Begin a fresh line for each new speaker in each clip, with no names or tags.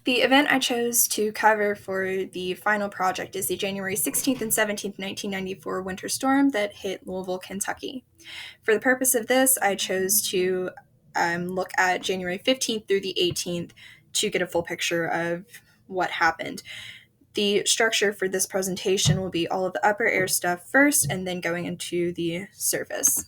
The event I chose to cover for the final project is the January 16th and 17th, 1994 winter storm that hit Louisville, Kentucky. For the purpose of this, I chose to look at January 15th through the 18th to get a full picture of what happened. The structure for this presentation will be all of the upper air stuff first and then going into the surface.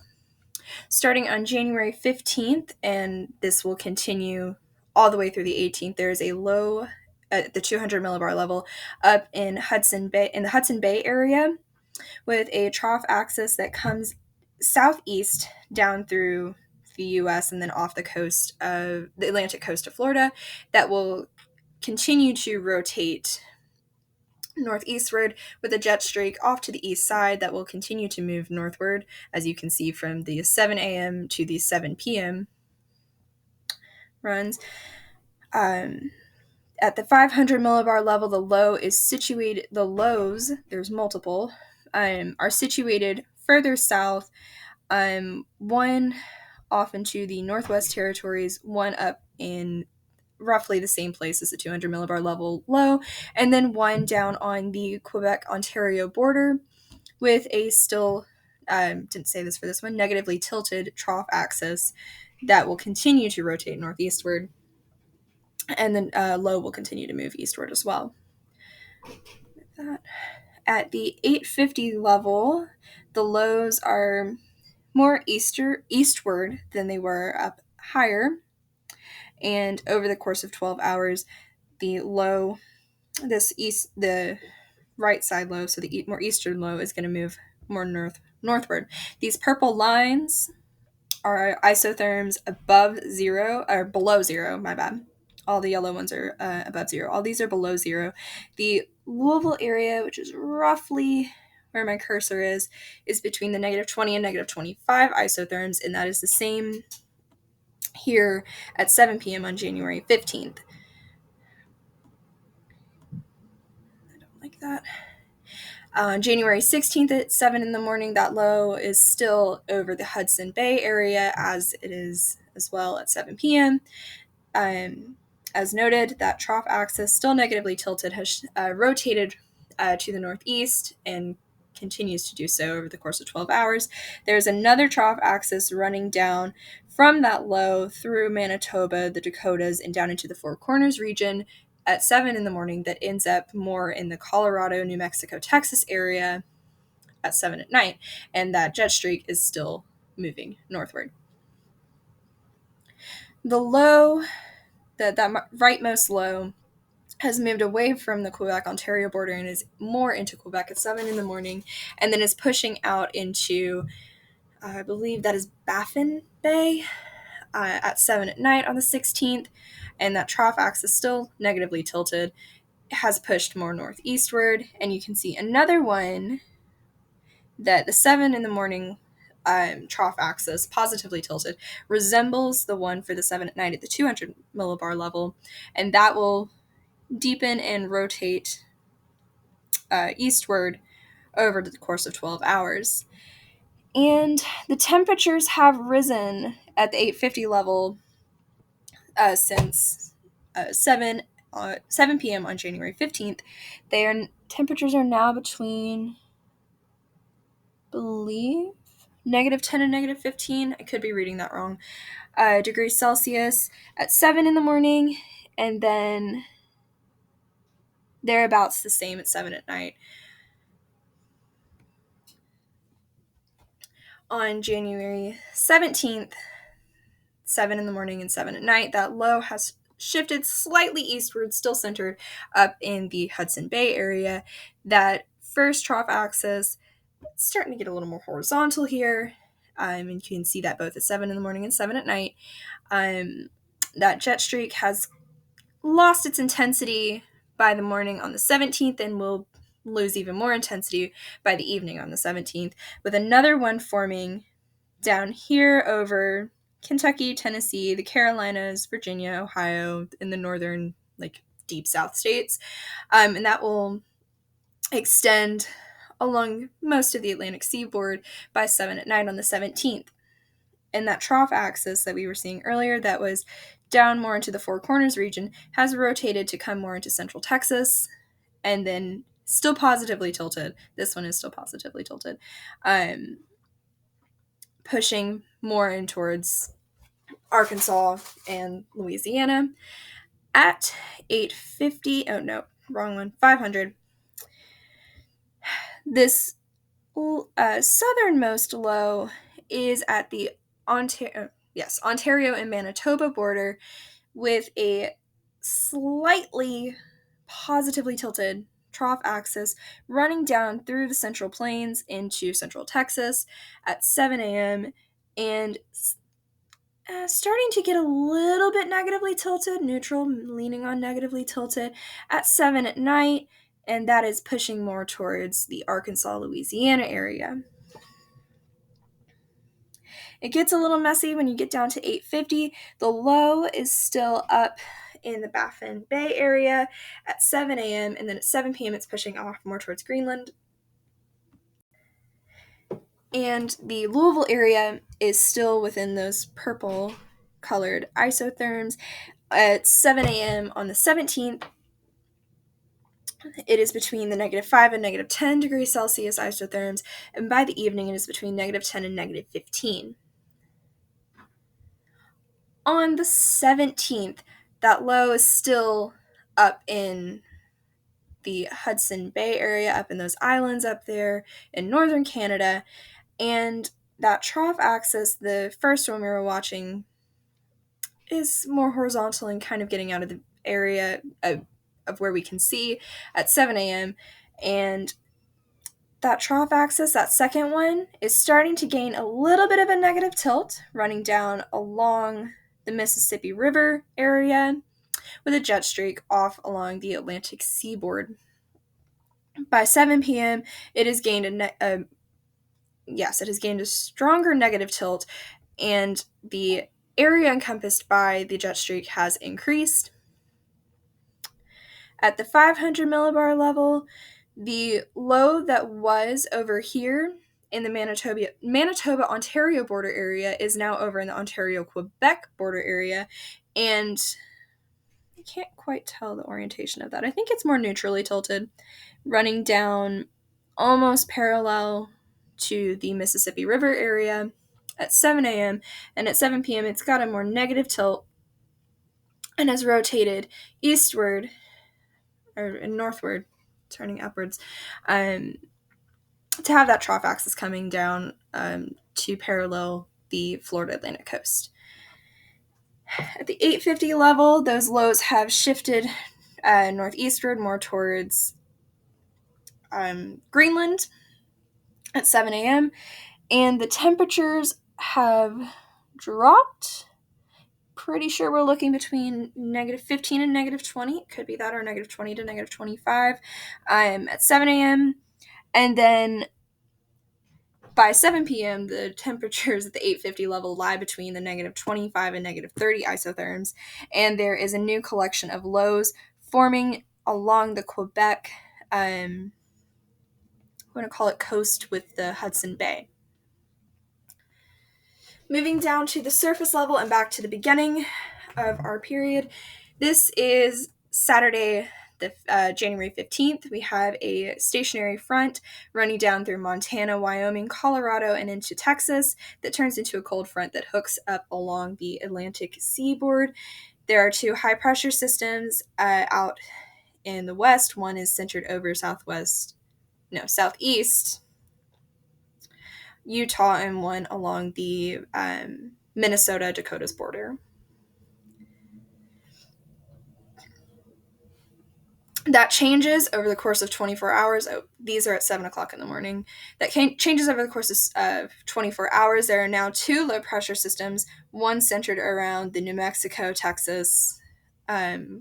Starting on January 15th, and this will continue all the way through the 18th, there is a low at the 200 millibar level up in the Hudson Bay area with a trough axis that comes southeast down through the US and then off the coast of the Atlantic coast of Florida that will continue to rotate northeastward with a jet streak off to the east side that will continue to move northward, as you can see from the 7 a.m. to the 7 p.m. runs. At the 500 millibar level, the lows, there's multiple, are situated further south, one off into the Northwest Territories, one up in roughly the same place as the 200 millibar level low, and then one down on the Quebec-Ontario border with a still, didn't say this for this one, negatively tilted trough axis that will continue to rotate northeastward, and then low will continue to move eastward as well. At the 850 level, the lows are more eastward than they were up higher, and over the course of 12 hours, the low, the right side low, so the more eastern low is going to move more northward. These purple lines are isotherms above zero, or below zero, my bad. All the yellow ones are above zero. All these are below zero. The Louisville area, which is roughly where my cursor is between the negative 20 and negative 25 isotherms, and that is the same here at 7 p.m. on January 15th. I don't like that. On January 16th at 7 in the morning, that low is still over the Hudson Bay area, as it is as well at 7 p.m. As noted, that trough axis, still negatively tilted, has rotated to the northeast and continues to do so over the course of 12 hours. There's another trough axis running down from that low through Manitoba, the Dakotas, and down into the Four Corners region at 7 in the morning that ends up more in the Colorado, New Mexico, Texas area at 7 at night, and that jet streak is still moving northward. The low, that rightmost low, has moved away from the Quebec-Ontario border and is more into Quebec at 7 in the morning, and then is pushing out into, I believe that is Baffin Bay, at 7 at night on the 16th, and that trough axis still negatively tilted, has pushed more northeastward, and you can see another one that the 7 in the morning trough axis, positively tilted, resembles the one for the 7 at night at the 200 millibar level, and that will deepen and rotate eastward over the course of 12 hours. And the temperatures have risen at the 850 level since 7 p.m. on January 15th. Temperatures are now between, I believe, negative 10 and negative 15. I could be reading that wrong. Degrees Celsius at 7 in the morning, and then thereabouts the same at 7 at night. On January 17th, 7 in the morning and 7 at night, that low has shifted slightly eastward, still centered up in the Hudson Bay area. That first trough axis is starting to get a little more horizontal here, and you can see that both at 7 in the morning and 7 at night. That jet streak has lost its intensity by the morning on the 17th and will lose even more intensity by the evening on the 17th, with another one forming down here over Kentucky, Tennessee, the Carolinas, Virginia, Ohio, in the northern, deep south states. And that will extend along most of the Atlantic seaboard by 7 at night on the 17th. And that trough axis that we were seeing earlier that was down more into the Four Corners region, has rotated to come more into central Texas, and then still positively tilted. This one is still positively tilted, pushing more in towards Arkansas and Louisiana. At 850, oh no, wrong one, 500, this southernmost low is at the Ontario and Manitoba border, with a slightly positively tilted trough axis running down through the Central Plains into central Texas at 7 a.m. and starting to get a little bit negatively tilted, neutral, leaning on negatively tilted at 7 at night, and that is pushing more towards the Arkansas, Louisiana area. It gets a little messy when you get down to 850. The low is still up in the Baffin Bay area at 7 a.m., and then at 7 p.m. it's pushing off more towards Greenland. And the Louisville area is still within those purple colored isotherms. At 7 a.m. on the 17th, it is between the -5 and -10 degrees Celsius isotherms, and by the evening it is between -10 and -15. On the 17th, that low is still up in the Hudson Bay area, up in those islands up there in northern Canada, and that trough axis, the first one we were watching, is more horizontal and kind of getting out of the area of where we can see at 7 a.m. And that trough axis, that second one, is starting to gain a little bit of a negative tilt, running down along the Mississippi River area with a jet streak off along the Atlantic seaboard. By 7 p.m., it has gained it has gained a stronger negative tilt, and the area encompassed by the jet streak has increased. At the 500 millibar level, the low that was over here in the Manitoba-Ontario border area is now over in the Ontario-Quebec border area, and I can't quite tell the orientation of that. I think it's more neutrally tilted, running down almost parallel to the Mississippi River area at 7 a.m., and at 7 p.m. it's got a more negative tilt and has rotated eastward or northward, turning upwards, to have that trough axis coming down to parallel the Florida Atlantic coast. At the 850 level, those lows have shifted northeastward, more towards Greenland at 7 a.m., and the temperatures have dropped. Pretty sure we're looking between -15 and -20. It could be that, or -20 to -25 at 7 a.m. And then by 7 p.m., the temperatures at the 850 level lie between the -25 and -30 isotherms, and there is a new collection of lows forming along the Quebec, I'm going to call it coast with the Hudson Bay. Moving down to the surface level and back to the beginning of our period, this is Saturday, January 15th. We have a stationary front running down through Montana, Wyoming, Colorado, and into Texas that turns into a cold front that hooks up along the Atlantic seaboard. There are two high-pressure systems out in the west. One is centered over southeast Utah, and one along the Minnesota-Dakota's border. That changes over the course of 24 hours. Oh, these are at 7 o'clock in the morning. That changes over the course of 24 hours. There are now two low-pressure systems, one centered around the New Mexico, Texas,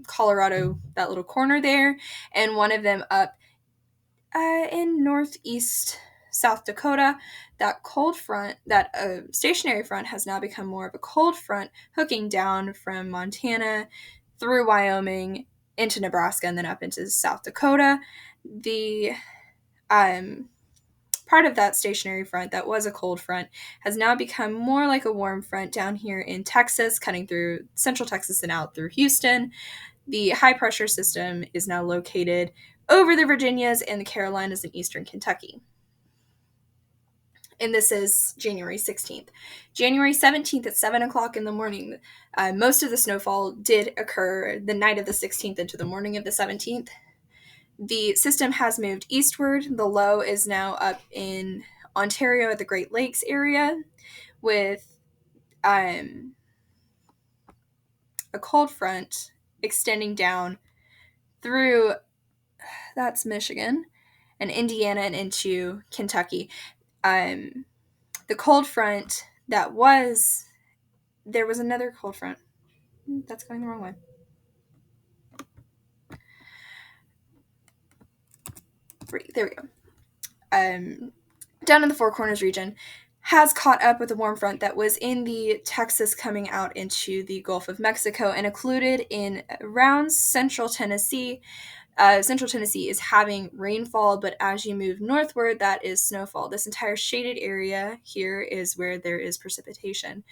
Colorado, that little corner there, and one of them up in northeast South Dakota. That cold front, that stationary front, has now become more of a cold front, hooking down from Montana through Wyoming into Nebraska and then up into South Dakota. The Part of that stationary front that was a cold front has now become more like a warm front down here in Texas, cutting through central Texas and out through Houston. The high pressure system is now located over the Virginias and the Carolinas and eastern Kentucky. And this is January 16th. January 17th at 7 o'clock in the morning, most of the snowfall did occur the night of the 16th into the morning of the 17th. The system has moved eastward. The low is now up in Ontario at the Great Lakes area with a cold front extending down through, that's Michigan, and Indiana and into Kentucky. The cold front there was another cold front. That's going the wrong way. There we go. Down in the Four Corners region, has caught up with the warm front that was in the Texas coming out into the Gulf of Mexico and included in around central Tennessee. Central Tennessee is having rainfall, but as you move northward, that is snowfall. This entire shaded area here is where there is precipitation.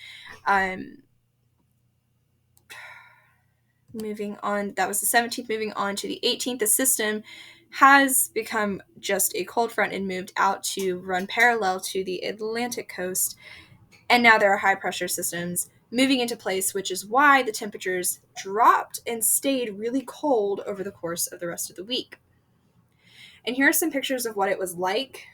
Moving on, that was the 17th. Moving on to the 18th, the system has become just a cold front and moved out to run parallel to the Atlantic coast. And now there are high pressure systems moving into place, which is why the temperatures dropped and stayed really cold over the course of the rest of the week. And here are some pictures of what it was like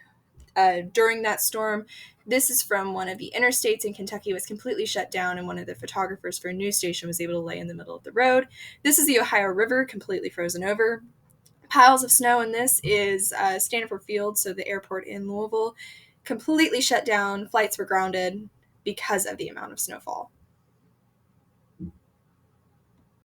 during that storm. This is from one of the interstates in Kentucky. It was completely shut down, and one of the photographers for a news station was able to lay in the middle of the road. This is the Ohio River, completely frozen over. Piles of snow, and this is Stanford Field, so the airport in Louisville, completely shut down. Flights were grounded because of the amount of snowfall.